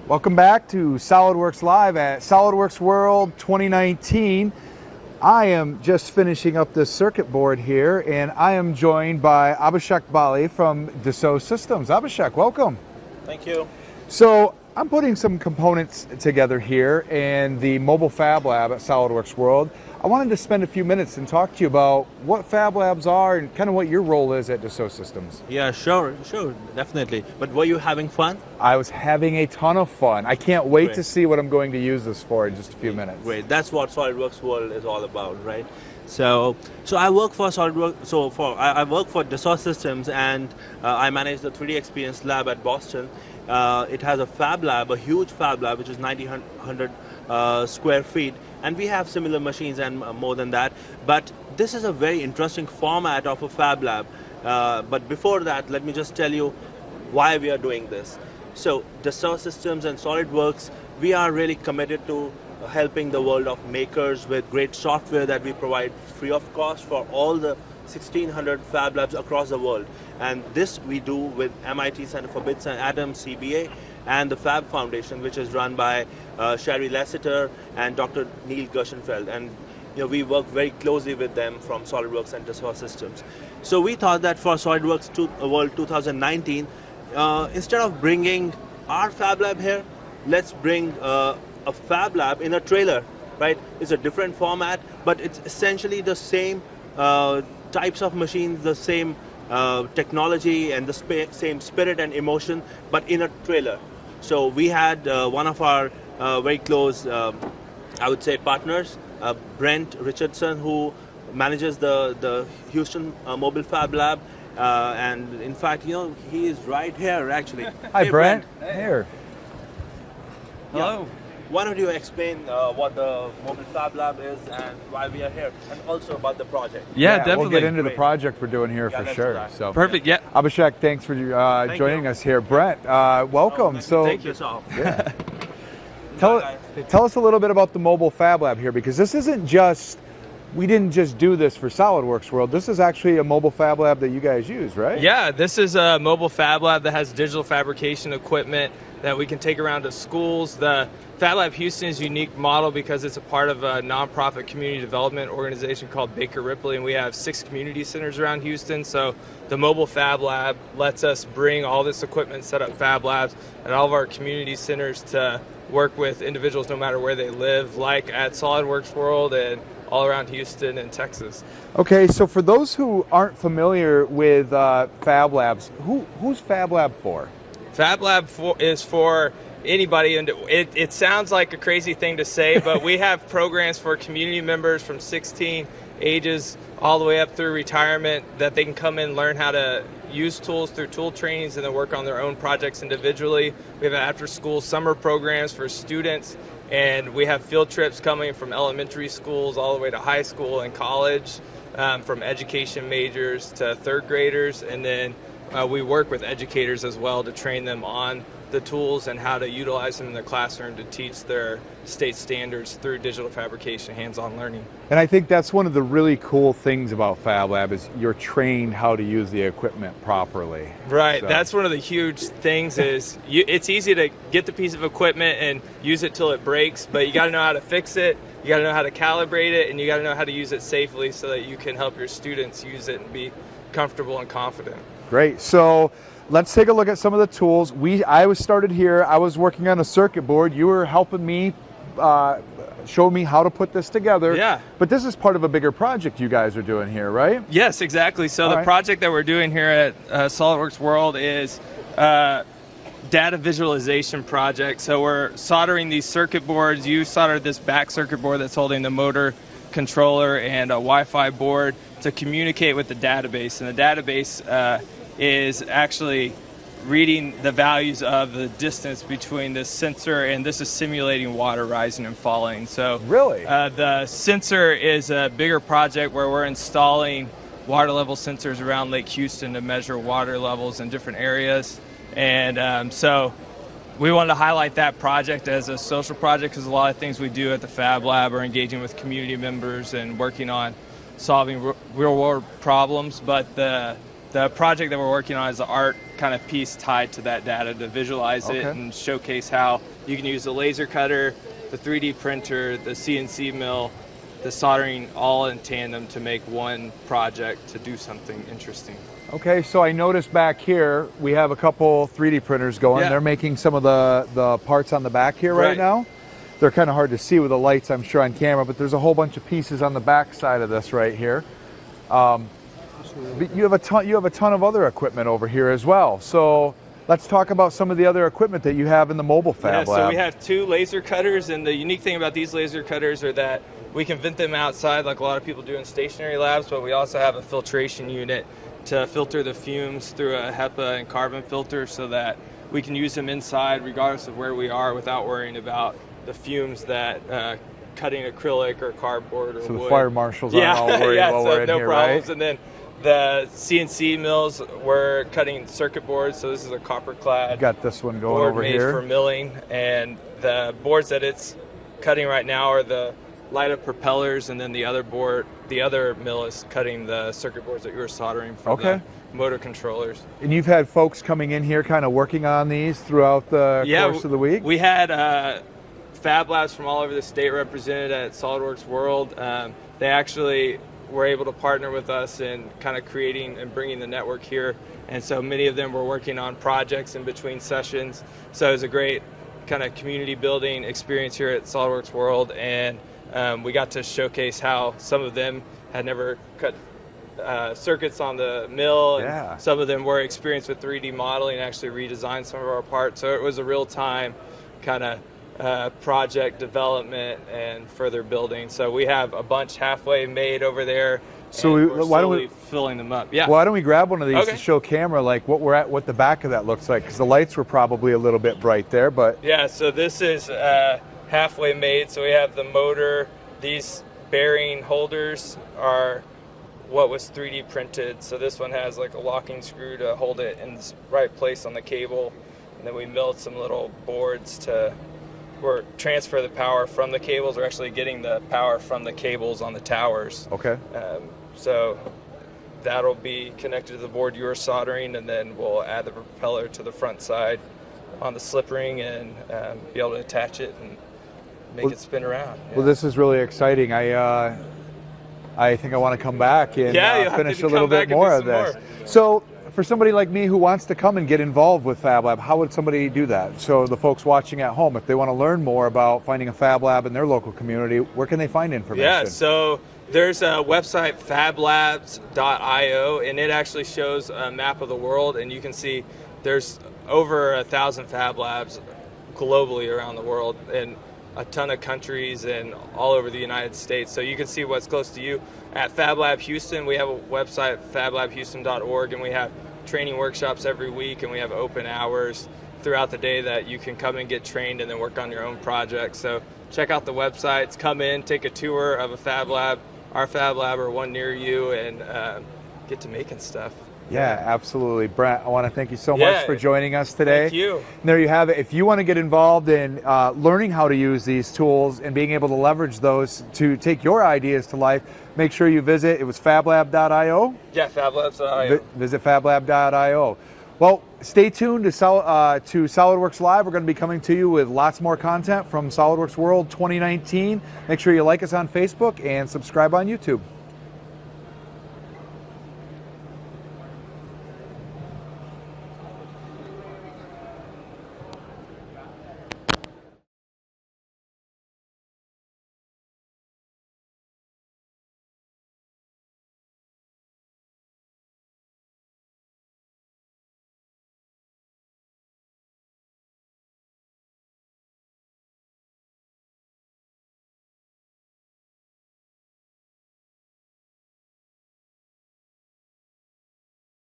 Welcome back to SolidWorks Live at SolidWorks World 2019. I am just finishing up this circuit board here, and I am joined by Abhishek Bali from Dassault Systems. Abhishek, welcome. Thank you. So I'm putting some components together here in the mobile Fab Lab at SolidWorks World. I wanted to spend a few minutes and talk to you about what Fab Labs are and kind of what your role is at Dassault Systems. Yeah, sure, definitely. But were you having fun? I was having a ton of fun. I can't wait Great. to see what I'm going to use this for in just a few minutes. Great. That's what SolidWorks World is all about, right? So I work for SolidWorks. I work for Dassault Systems, and I manage the 3D Experience Lab at Boston. It has a Fab Lab, a huge Fab Lab, which is 9,100 square feet, and we have similar machines and more than that. But this is a very interesting format of a Fab Lab. But before that, let me just tell you why we are doing this. So Dassault Systems and SolidWorks, we are really committed to helping the world of makers with great software that we provide free of cost for all the 1,600 Fab Labs across the world. And this we do with MIT Center for Bits and Atoms, CBA, and the Fab Foundation, which is run by Sherry Lessiter and Dr. Neil Gershenfeld. And we work very closely with them from SolidWorks and Dassault Systems. So we thought that for SolidWorks World 2019, instead of bringing our Fab Lab here, let's bring a Fab Lab in a trailer, right? It's a different format, but it's essentially the same types of machines, the same technology and the same spirit and emotion, but in a trailer. So we had one of our very close, I would say, partners, Brent Richardson, who manages the Houston Mobile Fab Lab, and in fact, he is right here actually. Hi, Hey, Brent. Hey. Here. Hello. Yeah. Why don't you explain what the Mobile Fab Lab is and why we are here, and also about the project? Yeah, definitely. We'll get into the Great. project we're doing here for sure. So Perfect. Yeah. Abhishek, thanks for joining us here. Brent, welcome. Thank you. Yeah. Tell us a little bit about the mobile Fab Lab here, because this isn't just, we didn't just do this for SolidWorks World. This is actually a mobile Fab Lab that you guys use, right? Yeah, this is a mobile Fab Lab that has digital fabrication equipment that we can take around to schools. The Fab Lab Houston is a unique model because it's a part of a nonprofit community development organization called Baker Ripley, and we have 6 community centers around Houston. So the mobile Fab Lab lets us bring all this equipment, set up Fab Labs at all of our community centers to work with individuals no matter where they live, like at SolidWorks World and all around Houston and Texas. Okay, so for those who aren't familiar with Fab Labs, who's Fab Lab for? Fab Lab is for anybody, and it sounds like a crazy thing to say, but we have programs for community members from 16 ages all the way up through retirement that they can come in and learn how to use tools through tool trainings and then work on their own projects individually. We have after-school summer programs for students, and we have field trips coming from elementary schools all the way to high school and college, from education majors to third graders, and then we work with educators as well to train them on the tools and how to utilize them in their classroom to teach their state standards through digital fabrication, hands-on learning. And I think that's one of the really cool things about Fab Lab is you're trained how to use the equipment properly. Right, So. That's one of the huge things is it's easy to get the piece of equipment and use it till it breaks, but you got to know how to fix it, you got to know how to calibrate it, and you got to know how to use it safely so that you can help your students use it and be comfortable and confident. Great. So let's take a look at some of the tools. I was started here. I was working on a circuit board. You were helping me show me how to put this together. Yeah. But this is part of a bigger project you guys are doing here, right? Yes, exactly. So the project that we're doing here at SolidWorks World is data visualization project. So we're soldering these circuit boards. You soldered this back circuit board that's holding the motor controller and a Wi-Fi board to communicate with the database. And the database is actually reading the values of the distance between this sensor, and this is simulating water rising and falling. So really, the sensor is a bigger project where we're installing water level sensors around Lake Houston to measure water levels in different areas. And so we wanted to highlight that project as a social project because a lot of things we do at the Fab Lab are engaging with community members and working on solving real world problems. But the the project that we're working on is the art kind of piece tied to that data to visualize it and showcase how you can use the laser cutter, the 3D printer, the CNC mill, the soldering all in tandem to make one project to do something interesting. Okay, so I noticed back here we have a couple 3D printers going. Yeah. They're making some of the parts on the back here right now. They're kind of hard to see with the lights, I'm sure, on camera, but there's a whole bunch of pieces on the back side of this right here. But you have a ton of other equipment over here as well. So let's talk about some of the other equipment that you have in the mobile Fab Lab. So we have 2 laser cutters, and the unique thing about these laser cutters are that we can vent them outside like a lot of people do in stationary labs, but we also have a filtration unit to filter the fumes through a HEPA and carbon filter so that we can use them inside regardless of where we are without worrying about the fumes that cutting acrylic or cardboard or wood. So the fire marshals aren't all worried while we're in no here, problems. right? And then the CNC mills, we're cutting circuit boards, so this is a copper clad Got this one going board over made here. for milling, and the boards that it's cutting right now are the light up propellers, and then the other mill is cutting the circuit boards that you were soldering for the motor controllers. And you've had folks coming in here kind of working on these throughout the course of the week? We had FabLabs from all over the state represented at SolidWorks World. They actually were able to partner with us in kind of creating and bringing the network here, and so many of them were working on projects in between sessions. So it was a great kind of community building experience here at SolidWorks World, and we got to showcase how some of them had never cut circuits on the mill, and some of them were experienced with 3D modeling and actually redesigned some of our parts. So it was a real-time kind of project development and further building. So we have a bunch halfway made over there. So why don't we filling them up? Yeah. Why don't we grab one of these to show camera like what the back of that looks like? Because the lights were probably a little bit bright there, but yeah. So this is halfway made. So we have the motor. These bearing holders are what was 3D printed. So this one has like a locking screw to hold it in the right place on the cable, and then we milled some little boards to transfer the power from the cables. We're actually getting the power from the cables on the towers. Okay. So that'll be connected to the board you were soldering, and then we'll add the propeller to the front side on the slip ring and be able to attach it and make it spin around. Yeah. Well, this is really exciting. I think I want to come back and finish a little bit more of this. So for somebody like me who wants to come and get involved with Fab Lab, how would somebody do that? So the folks watching at home, if they want to learn more about finding a Fab Lab in their local community, where can they find information? Yeah, so there's a website, FabLabs.io, and it actually shows a map of the world, and you can see there's over 1,000 Fab Labs globally around the world, and a ton of countries and all over the United States. So you can see what's close to you. At Fab Lab Houston, we have a website, fablabhouston.org, and we have training workshops every week, and we have open hours throughout the day that you can come and get trained and then work on your own projects. So check out the websites, come in, take a tour of a Fab Lab, our Fab Lab or one near you, and get to making stuff. Yeah, absolutely. Brent, I want to thank you so much for joining us today. Thank you. And there you have it. If you want to get involved in learning how to use these tools and being able to leverage those to take your ideas to life, make sure you visit. It was fablab.io? Yeah, fablabs.io. Visit fablab.io. Well, stay tuned to SolidWorks Live. We're going to be coming to you with lots more content from SolidWorks World 2019. Make sure you like us on Facebook and subscribe on YouTube.